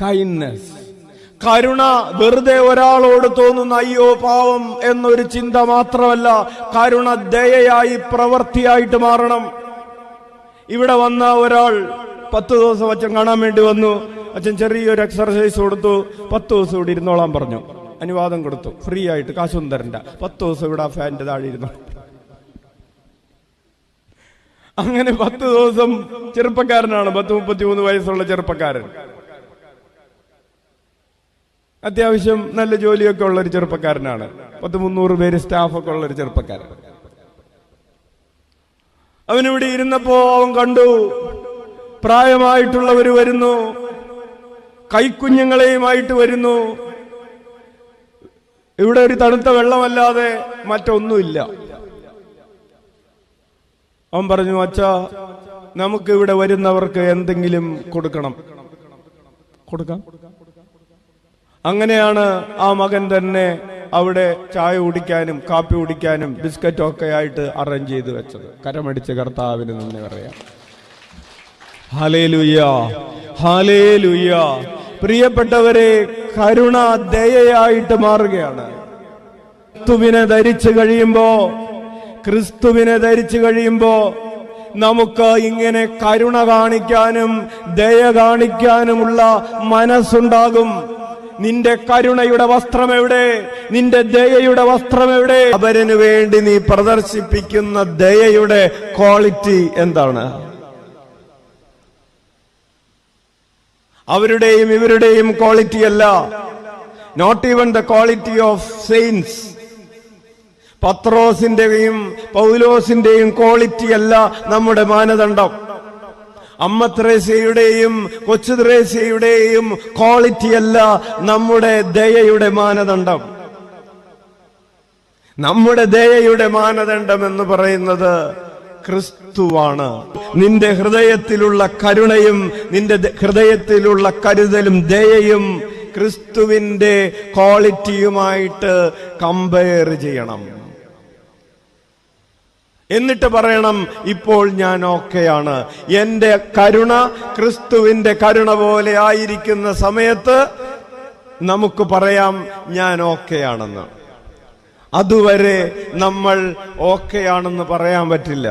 Kindness. കരുണ വെറുതെ ഒരാളോട് തോന്നുന്ന അയ്യോ പാവം എന്നൊരു ചിന്ത മാത്രമല്ല, കരുണ ദയയായി പ്രവൃത്തിയായിട്ട് മാറണം. ഇവിടെ വന്ന ഒരാൾ 10 ദിവസം അച്ഛൻ കാണാൻ വേണ്ടി വന്നു. അച്ഛൻ ചെറിയൊരു എക്സർസൈസ് കൊടുത്തു. 10 ദിവസം ഇവിടെ ഇരുന്നോളാൻ പറഞ്ഞു. അനുവാദം കൊടുത്തു, ഫ്രീ ആയിട്ട്, കാശൊന്നും തരണ്ട. 10 ദിവസം ഇവിടെ ആ ഫാൻ്റെ താഴെ ഇരുന്നു. അങ്ങനെ 10 ദിവസം ചെറുപ്പക്കാരനാണ്, 33 വയസ്സുള്ള ചെറുപ്പക്കാരൻ. അത്യാവശ്യം നല്ല ജോലിയൊക്കെ ഉള്ള ഒരു ചെറുപ്പക്കാരനാണ്. 300 പേര് സ്റ്റാഫൊക്കെ ഉള്ള ഒരു ചെറുപ്പക്കാരൻ. അവനിവിടെ ഇരുന്നപ്പോ അവൻ കണ്ടു പ്രായമായിട്ടുള്ളവര് വരുന്നു, കൈക്കുഞ്ഞുങ്ങളെയുമായിട്ട് വരുന്നു. ഇവിടെ ഒരു തണുത്ത വെള്ളമല്ലാതെ മറ്റൊന്നുമില്ല. അവൻ പറഞ്ഞു, അച്ഛാ നമുക്ക് ഇവിടെ വരുന്നവർക്ക് എന്തെങ്കിലും കൊടുക്കണം. അങ്ങനെയാണ് ആ മകൻ തന്നെ അവിടെ ചായ കുടിക്കാനും കാപ്പി കുടിക്കാനും ബിസ്ക്കറ്റും ഒക്കെ ആയിട്ട് അറേഞ്ച് ചെയ്ത് വെച്ചത്. കരമടിച്ച് കർത്താവിന് നന്ദി പറയാം. Hallelujah, hallelujah. പ്രിയപ്പെട്ടവരെ, കരുണ ദയയായിട്ട് മാറുകയാണ്. ക്രിസ്തുവിനെ ധരിച്ചു കഴിയുമ്പോ നമുക്ക് ഇങ്ങനെ കരുണ കാണിക്കാനും ദയ കാണിക്കാനുമുള്ള മനസ്സുണ്ടാകും. നിന്റെ കരുണയുടെ വസ്ത്രം എവിടെ? നിന്റെ ദയയുടെ വസ്ത്രം എവിടെ? അവരന് വേണ്ടി നീ പ്രദർശിപ്പിക്കുന്ന ദയയുടെ ക്വാളിറ്റി എന്താണ്? അവരുടെയും ഇവരുടെയും ക്വാളിറ്റി അല്ല. Not even the quality of saints. പത്രോസിന്റെയും പൗലോസിന്റെയും ക്വാളിറ്റി അല്ല നമ്മുടെ മാനദണ്ഡം. അമ്മ ത്രേസ്യയുടെയും കൊച്ചു ത്രേസ്യയുടെയും ക്വാളിറ്റി അല്ല നമ്മുടെ ദയയുടെ മാനദണ്ഡം. നമ്മുടെ ദയയുടെ മാനദണ്ഡം എന്ന് പറയുന്നത് ക്രിസ്തുവാണ്. നിന്റെ ഹൃദയത്തിലുള്ള കരുണയും നിന്റെ ഹൃദയത്തിലുള്ള കരുതലും ദയയും ക്രിസ്തുവിന്റെ ക്വാളിറ്റിയുമായിട്ട് കമ്പയർ ചെയ്യണം. എന്നിട്ട് പറയണം, ഇപ്പോൾ ഞാൻ ഓക്കെയാണ്. എന്റെ കരുണ ക്രിസ്തുവിന്റെ കരുണ പോലെ ആയിരിക്കുന്ന സമയത്ത് നമുക്ക് പറയാം ഞാൻ ഓക്കെയാണെന്ന്. അതുവരെ നമ്മൾ ഓക്കെയാണെന്ന് പറയാൻ പറ്റില്ല.